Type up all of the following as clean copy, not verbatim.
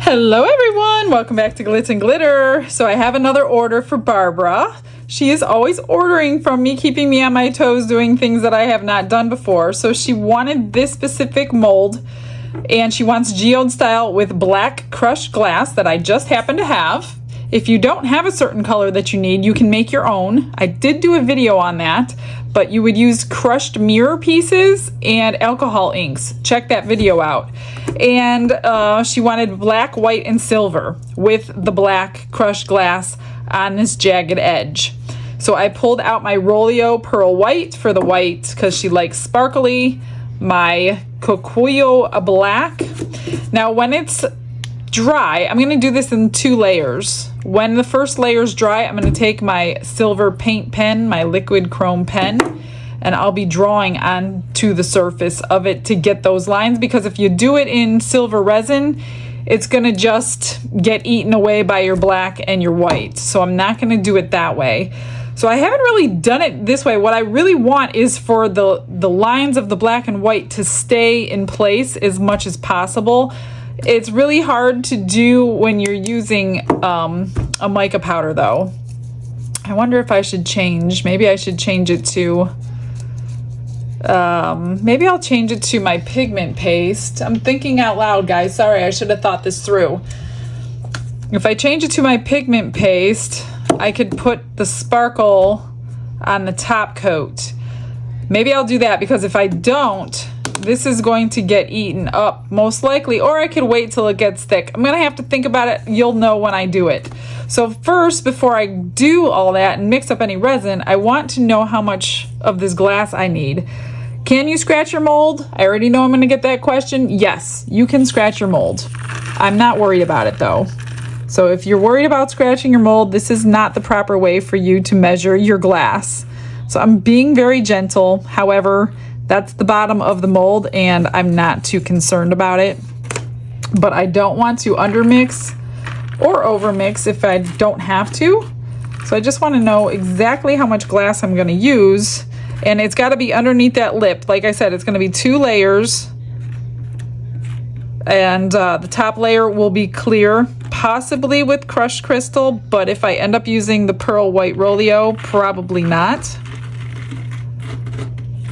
Hello everyone, welcome back to Glitz and Glitter. So I have another order for Barbara. She is always ordering from me, keeping me on my toes, doing things that I have not done before. So she wanted this specific mold, and she wants geode style with black crushed glass that I just happen to have. If you don't have a certain color that you need, you can make your own. I did do a video on that, but you would use crushed mirror pieces and alcohol inks. Check that video out. And she wanted black, white, and silver with the black crushed glass on this jagged edge. So I pulled out my Rolio Pearl White for the white because she likes sparkly, my Cocuyo Black. Now when it's dry, I'm going to do this in 2 layers. When the first layer is dry, I'm going to take my silver paint pen, my liquid chrome pen, and I'll be drawing onto the surface of it to get those lines, because if you do it in silver resin, it's going to just get eaten away by your black and your white. So I'm not going to do it that way. So I haven't really done it this way. What I really want is for the lines of the black and white to stay in place as much as possible. It's really hard to do when you're using a mica powder though. I wonder if I should change. Maybe I should change it to, maybe I'll change it to my pigment paste. I'm thinking out loud, guys. Sorry, I should have thought this through. If I change it to my pigment paste, I could put the sparkle on the top coat. Maybe I'll do that, because if I don't, this is going to get eaten up most likely, or I could wait till it gets thick. I'm gonna have to think about it. You'll know when I do it. So first, before I do all that and mix up any resin, I want to know how much of this glass I need. Can you scratch your mold? I already know I'm gonna get that question. Yes, you can scratch your mold. I'm not worried about it though. So if you're worried about scratching your mold, this is not the proper way for you to measure your glass. So I'm being very gentle. However, that's the bottom of the mold and I'm not too concerned about it. But I don't want to undermix or overmix if I don't have to. So I just want to know exactly how much glass I'm going to use. And it's got to be underneath that lip. Like I said, it's going to be 2 layers. And the top layer will be clear, possibly with crushed crystal. But if I end up using the Pearl White Rolio, probably not.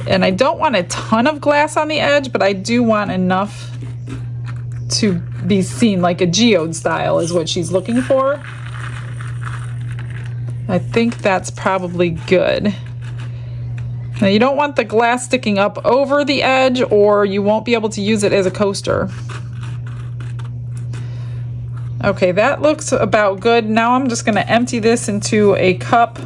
And I don't want a ton of glass on the edge, but I do want enough to be seen, like a geode style is what she's looking for. I think that's probably good. Now you don't want the glass sticking up over the edge, or you won't be able to use it as a coaster. Okay, that looks about good. Now I'm just going to empty this into a cup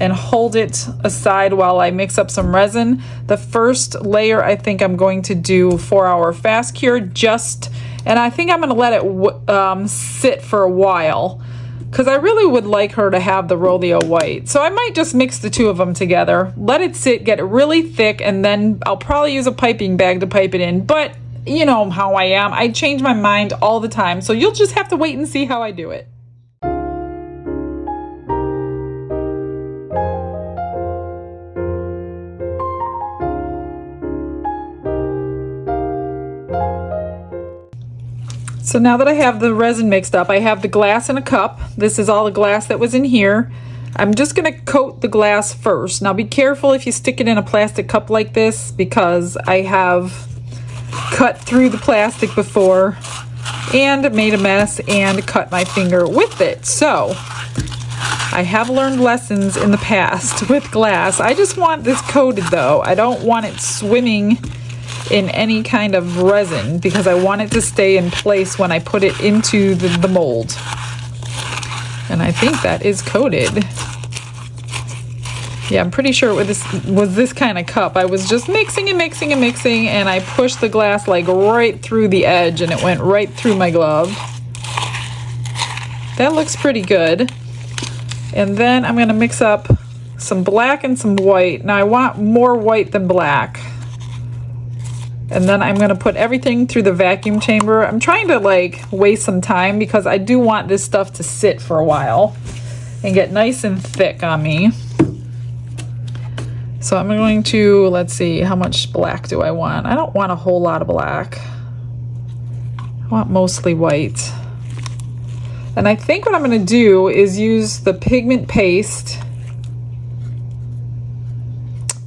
and hold it aside while I mix up some resin. The first layer I think I'm going to do 4-hour fast cure, and I think I'm going to let it sit for a while, because I really would like her to have the Rolio White. So I might just mix the 2 of them together, let it sit, get it really thick, and then I'll probably use a piping bag to pipe it in. But you know how I am. I change my mind all the time, so you'll just have to wait and see how I do it. So now that I have the resin mixed up, I have the glass in a cup. This is all the glass that was in here. I'm just going to coat the glass first. Now be careful if you stick it in a plastic cup like this, because I have cut through the plastic before and made a mess and cut my finger with it. So I have learned lessons in the past with glass. I just want this coated though. I don't want it swimming in any kind of resin, because I want it to stay in place when I put it into the mold. And I think that is coated. Yeah, I'm pretty sure it was this kind of cup. I was just mixing and mixing and mixing, and I pushed the glass like right through the edge, and it went right through my glove. That looks pretty good. And then I'm going to mix up some black and some white. Now I want more white than black. And then I'm going to put everything through the vacuum chamber. I'm trying to like waste some time, because I do want this stuff to sit for a while and get nice and thick on me. So I'm going to, let's see, how much black do I want? I don't want a whole lot of black. I want mostly white. And I think what I'm going to do is use the pigment paste.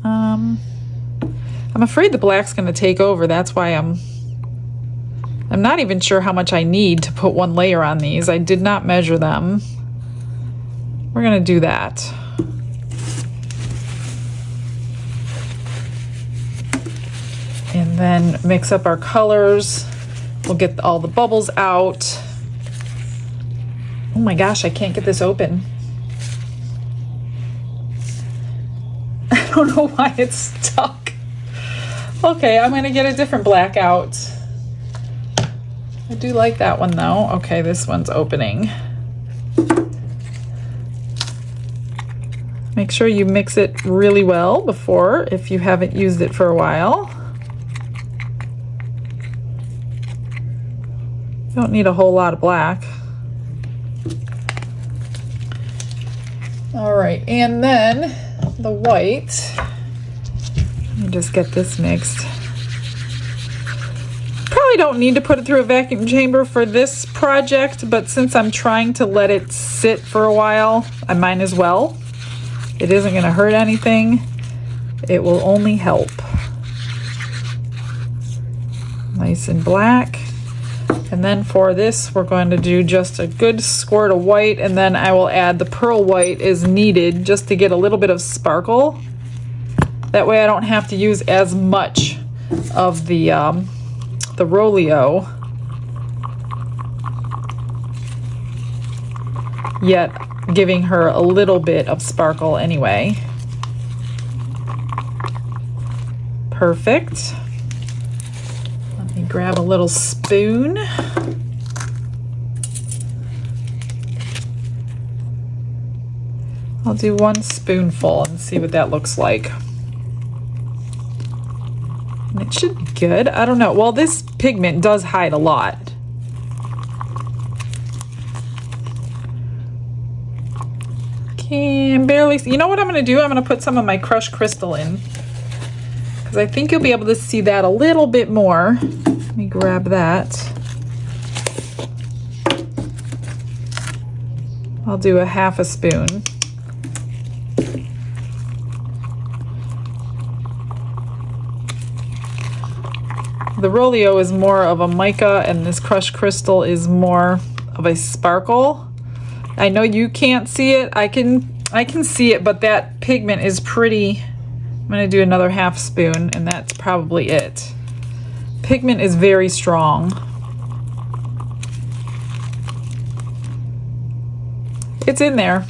I'm afraid the black's going to take over. That's why I'm not even sure how much I need to put one layer on these. I did not measure them. We're going to do that. And then mix up our colors. We'll get all the bubbles out. Oh my gosh, I can't get this open. I don't know why it's stuck. Okay, I'm gonna get a different black out. I do like that one though. Okay, this one's opening. Make sure you mix it really well before, if you haven't used it for a while. Don't need a whole lot of black. All right, and then the white. Let me just get this mixed. Probably don't need to put it through a vacuum chamber for this project, but since I'm trying to let it sit for a while, I might as well. It isn't going to hurt anything. It will only help. Nice and black. And then for this, we're going to do just a good squirt of white, and then I will add the pearl white as needed just to get a little bit of sparkle. That way I don't have to use as much of the Roleo, yet giving her a little bit of sparkle anyway. Perfect. Let me grab a little spoon. I'll do 1 spoonful and see what that looks like. And it should be good. I don't know. Well, this pigment does hide a lot. Can barely see. You know what I'm going to do? I'm going to put some of my crushed crystal in, because I think you'll be able to see that a little bit more. Let me grab that. I'll do a half a spoon. The Roleo is more of a mica, and this crushed crystal is more of a sparkle. I know you can't see it. I can see it, but that pigment is pretty. I'm going to do another half spoon, and that's probably it. Pigment is very strong. It's in there.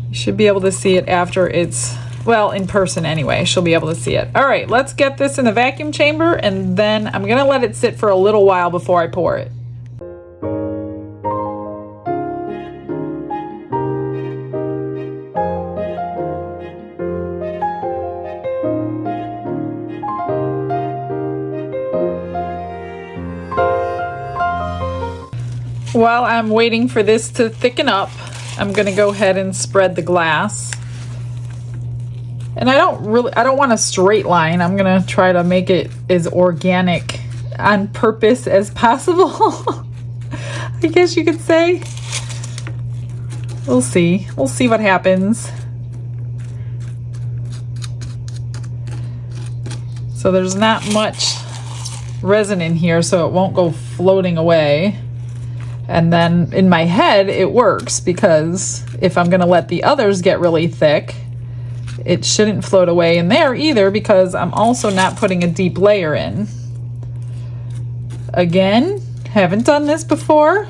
You should be able to see it after it's, well, in person anyway. She'll be able to see it. All right, let's get this in the vacuum chamber, and then I'm going to let it sit for a little while before I pour it. While I'm waiting for this to thicken up, I'm going to go ahead and spread the glass. And I don't want a straight line. I'm going to try to make it as organic on purpose as possible. I guess you could say. We'll see. We'll see what happens. So there's not much resin in here, so it won't go floating away. And then in my head, it works, because if I'm going to let the others get really thick, it shouldn't float away in there either, because I'm also not putting a deep layer in. Again, haven't done this before,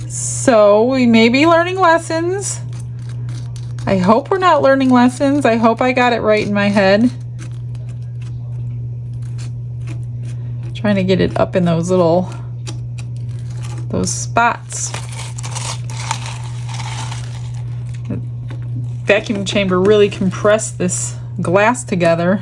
so we may be learning lessons. I hope we're not learning lessons. I hope I got it right in my head. Trying to get it up in those spots. The vacuum chamber really compressed this glass together.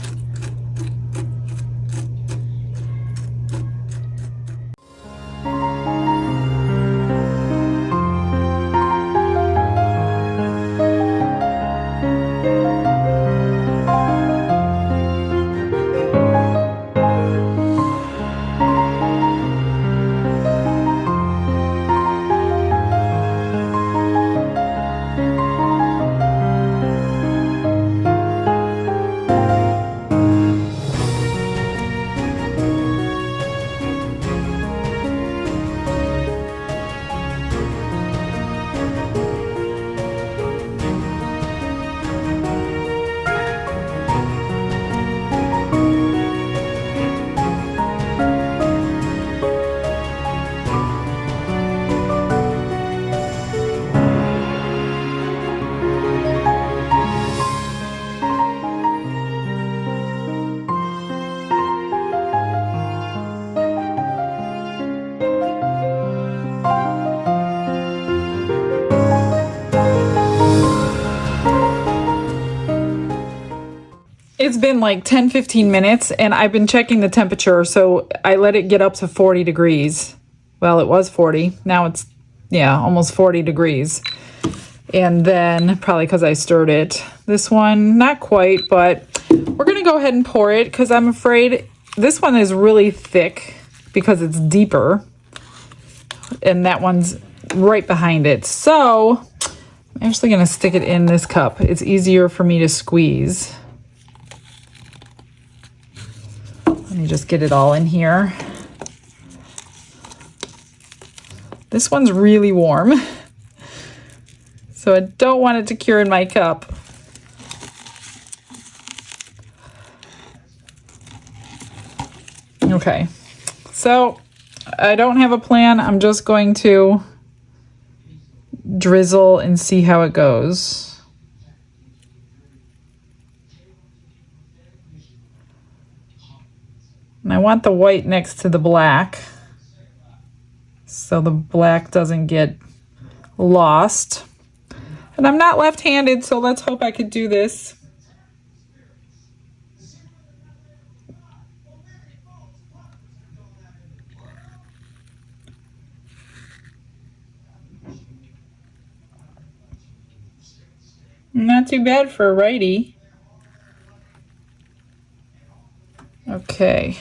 it's been like 10-15 minutes and I've been checking the temperature, so I let it get up to 40 degrees. Well, it was 40. Now it's, yeah, almost 40 degrees. And then, probably because I stirred it. This one, not quite, but we're going to go ahead and pour it because I'm afraid this one is really thick because it's deeper. And that one's right behind it. So, I'm actually going to stick it in this cup. It's easier for me to squeeze. Let me just get it all in here. This one's really warm. So I don't want it to cure in my cup. Okay, so I don't have a plan. I'm just going to drizzle and see how it goes. And I want the white next to the black so the black doesn't get lost. And I'm not left-handed, so let's hope I could do this. Not too bad for a righty. Okay.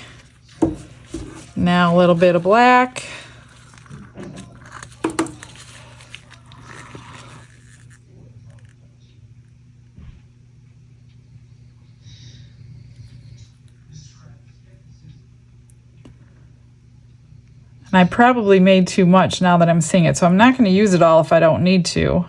Now a little bit of black. And I probably made too much now that I'm seeing it, so I'm not going to use it all if I don't need to.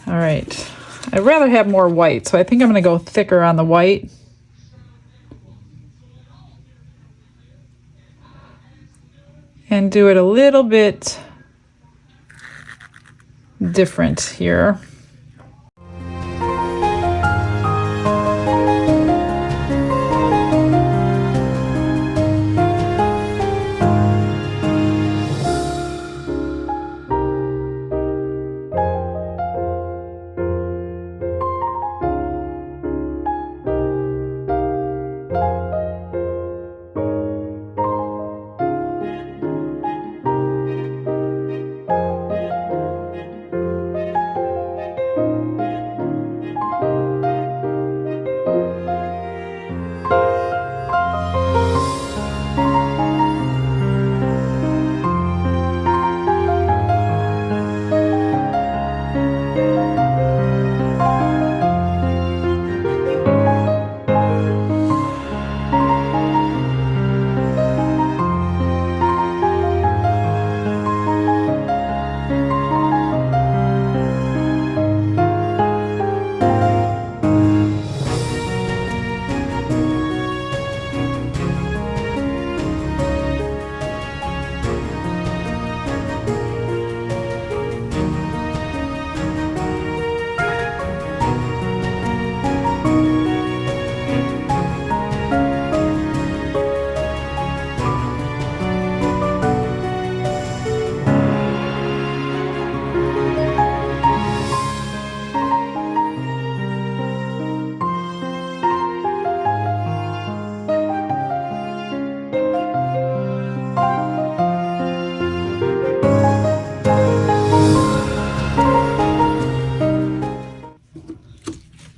All right. I'd rather have more white, so I think I'm going to go thicker on the white. And do it a little bit different here.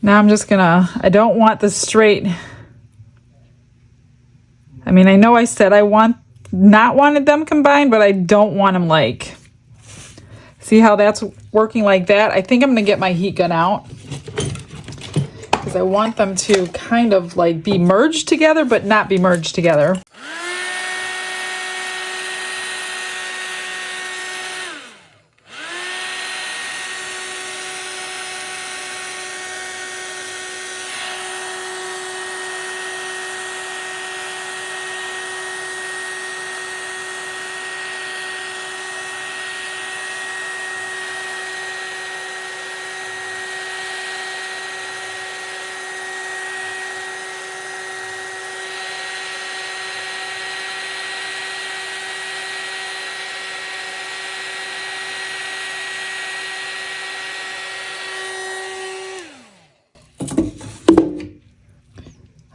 Now I'm just gonna, I don't want the straight, I mean, I know I said I not wanted them combined, but I don't want them like, see how that's working like that? I think I'm gonna get my heat gun out because I want them to kind of like be merged together, but not be merged together.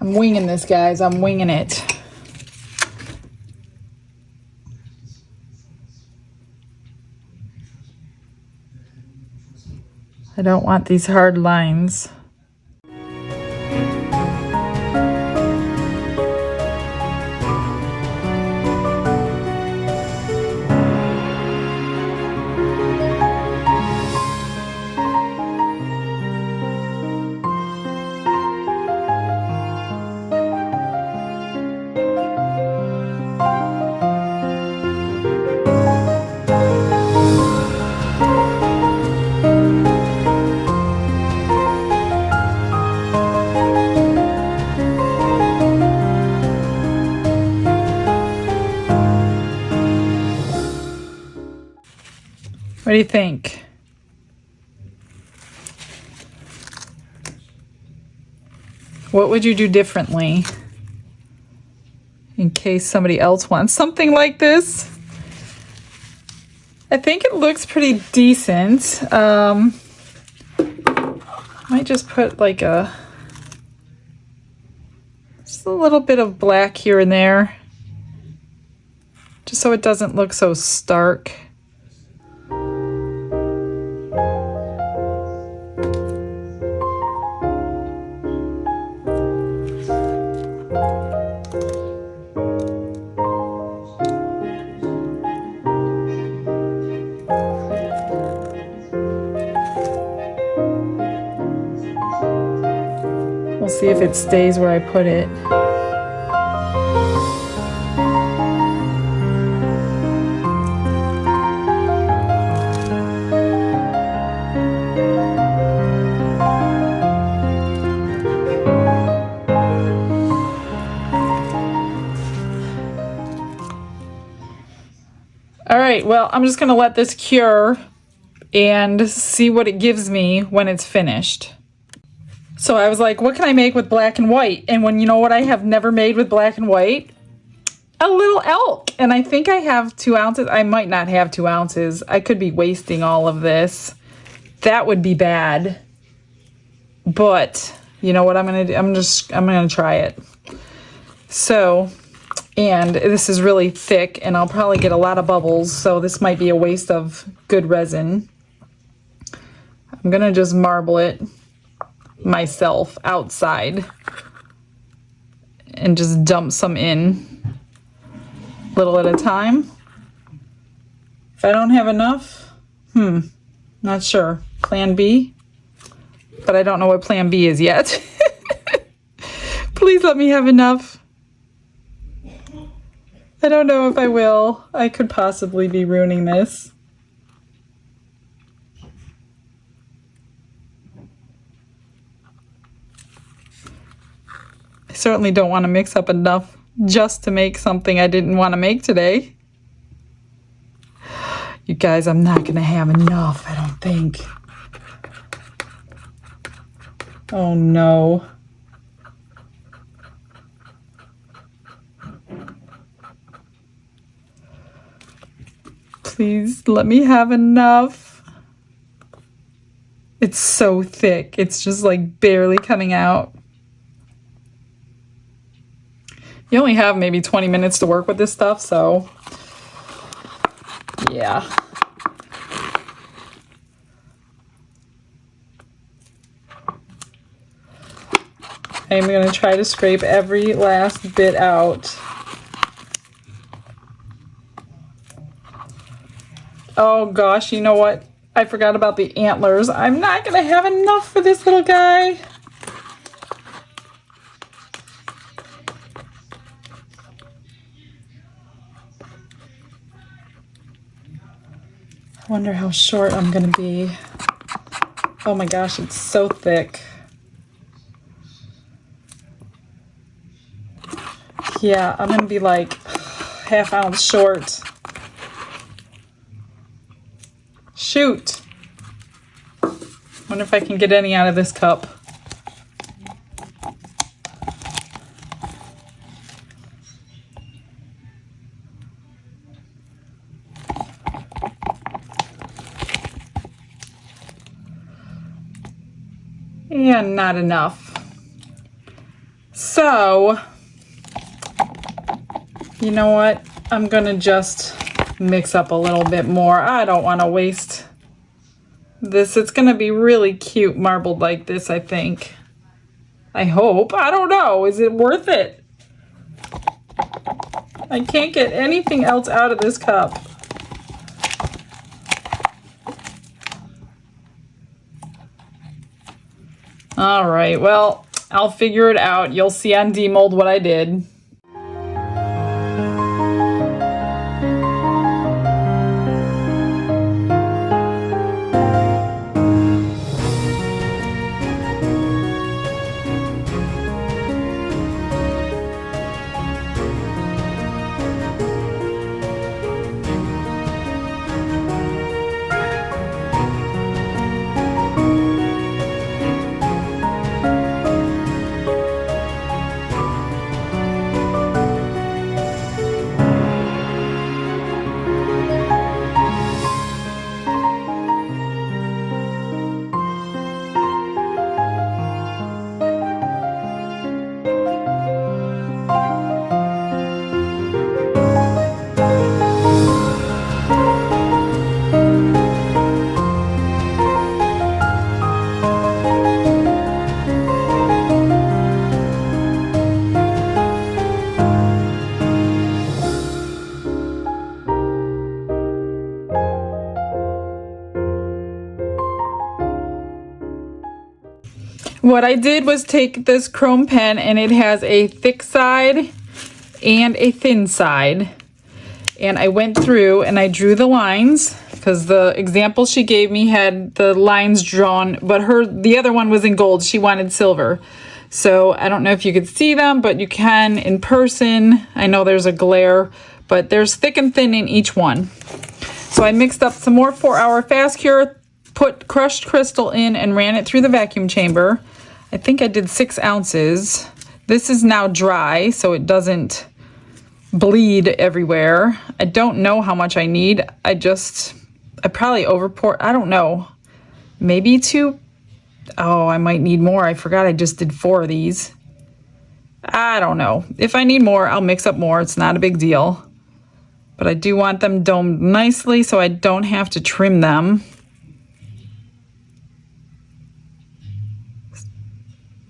I'm winging this, guys. I'm winging it. I don't want these hard lines. What do you think? What would you do differently in case somebody else wants something like this? I think it looks pretty decent. Might just put like just a little bit of black here and there, just so it doesn't look so stark. We'll see if it stays where I put it. All right, well, I'm just gonna let this cure and see what it gives me when it's finished. So I was like, what can I make with black and white? And when, you know what I have never made with black and white? A little elk. And I think I have 2 ounces. I might not have 2 ounces. I could be wasting all of this. That would be bad. But you know what I'm gonna do? I'm gonna try it. So, and this is really thick and I'll probably get a lot of bubbles. So this might be a waste of good resin. I'm gonna just marble it myself outside and just dump some in little at a time. If I don't have enough, not sure. Plan B, but I don't know what plan B is yet. Please let me have enough. I don't know if I will. I could possibly be ruining this. I certainly don't want to mix up enough just to make something I didn't want to make today. You guys, I'm not going to have enough, I don't think. Oh no. Please let me have enough. It's so thick. It's just like barely coming out. You only have maybe 20 minutes to work with this stuff, so yeah. I'm going to try to scrape every last bit out. Oh gosh, you know what? I forgot about the antlers. I'm not going to have enough for this little guy. I wonder how short I'm going to be. Oh my gosh, it's so thick. Yeah, I'm going to be like ½ ounce short. Shoot. Wonder if I can get any out of this cup. and not enough. So, you know what? I'm gonna just mix up a little bit more. I don't want to waste this. It's gonna be really cute marbled like this, I think. I hope. I don't know. Is it worth it? I can't get anything else out of this cup. All right, well, I'll figure it out. You'll see on Demold what I did. What I did was take this chrome pen, and it has a thick side and a thin side. And I went through and I drew the lines because the example she gave me had the lines drawn, but the other one was in gold. She wanted silver. So I don't know if you could see them, but you can in person. I know there's a glare, but there's thick and thin in each one. So I mixed up some more 4-hour fast cure, put crushed crystal in, and ran it through the vacuum chamber. I think I did 6 ounces. This is now dry, so it doesn't bleed everywhere. I don't know how much I need. I probably overpoured. I don't know. Maybe 2. Oh, I might need more. I forgot I just did 4 of these. I don't know. If I need more, I'll mix up more. It's not a big deal. But I do want them domed nicely so I don't have to trim them.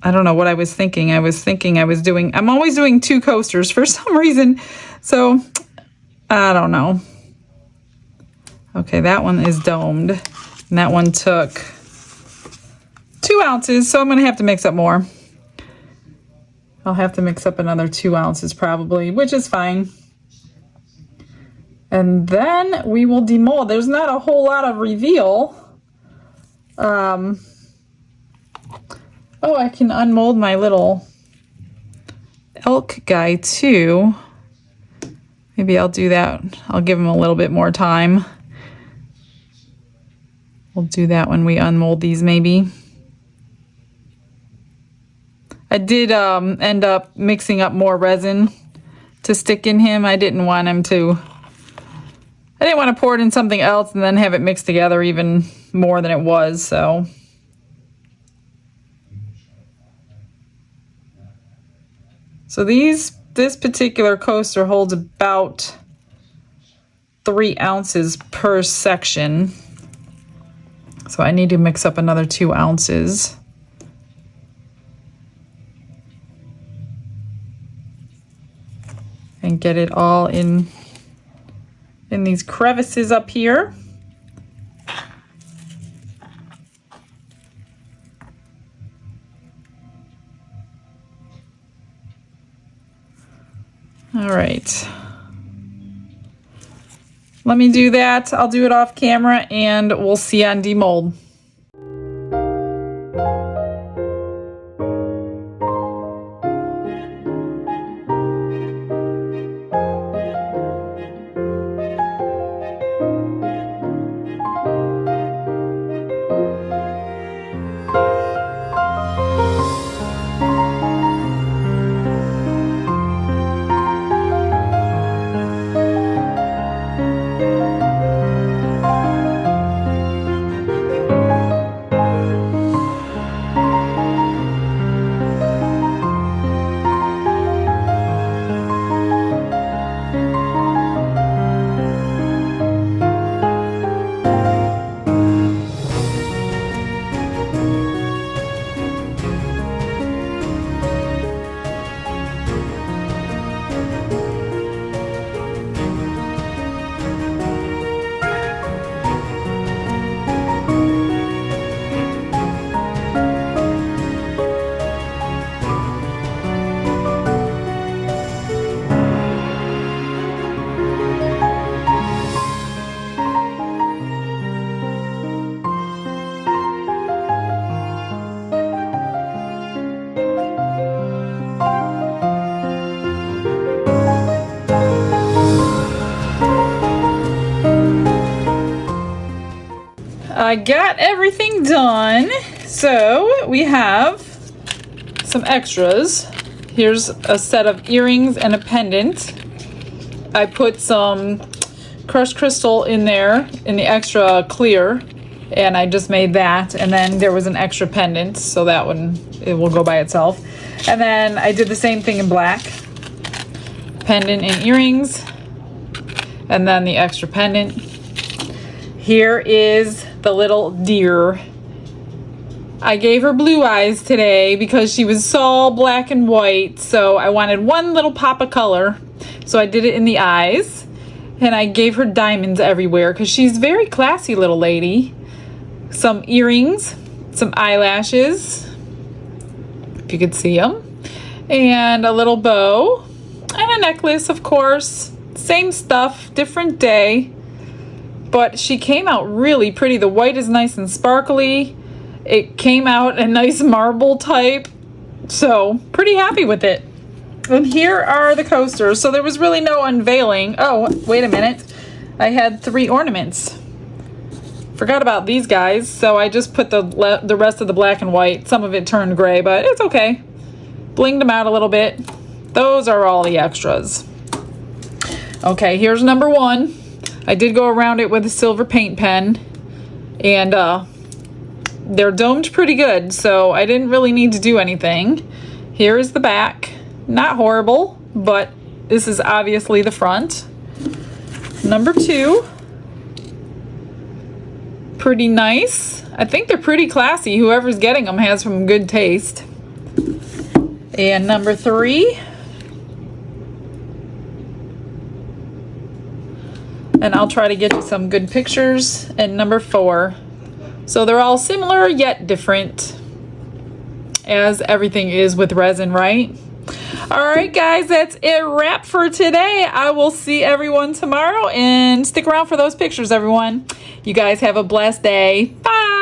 I don't know what I was thinking. I'm always doing 2 coasters for some reason. So, I don't know. Okay, that one is domed. And that one took 2 ounces, so I'm going to have to mix up more. I'll have to mix up another 2 ounces probably, which is fine. And then we will demold. There's not a whole lot of reveal. Oh, I can unmold my little elk guy too. Maybe I'll do that. I'll give him a little bit more time. We'll do that when we unmold these maybe. I did end up mixing up more resin to stick in him. I didn't want to pour it in something else and then have it mixed together even more than it was, so. So this particular coaster holds about 3 ounces per section. So I need to mix up another 2 ounces. And get it all in these crevices up here. All right. Let me do that. I'll do it off camera and we'll see on demold. I got everything done. So we have some extras. Here's a set of earrings and a pendant. I put some crushed crystal in there in the extra clear, and I just made that. And then there was an extra pendant, so that one, it will go by itself. And then I did the same thing in black. Pendant and earrings, and then the extra pendant. Here is the little deer. I gave her blue eyes today because she was so black and white, so I wanted one little pop of color, so I did it in the eyes. And I gave her diamonds everywhere because she's a very classy little lady. Some earrings, some eyelashes, if you could see them, and a little bow, and a necklace, of course. Same stuff, different day, but she came out really pretty. The white is nice and sparkly. It came out a nice marble type, so pretty happy with it. And here are the coasters. So there was really no unveiling. Oh, wait a minute. I had 3 ornaments. Forgot about these guys, so I just put the rest of the black and white. Some of it turned gray, but it's okay. Blinged them out a little bit. Those are all the extras. Okay, here's number 1. I did go around it with a silver paint pen, and they're domed pretty good, so I didn't really need to do anything. Here is the back. Not horrible, but this is obviously the front. Number 2. Pretty nice. I think they're pretty classy. Whoever's getting them has some good taste. And number 3. And I'll try to get you some good pictures. And number 4. So they're all similar yet different, as everything is with resin, right? All right, guys, that's a wrap for today. I will see everyone tomorrow, and stick around for those pictures, everyone. You guys have a blessed day. Bye.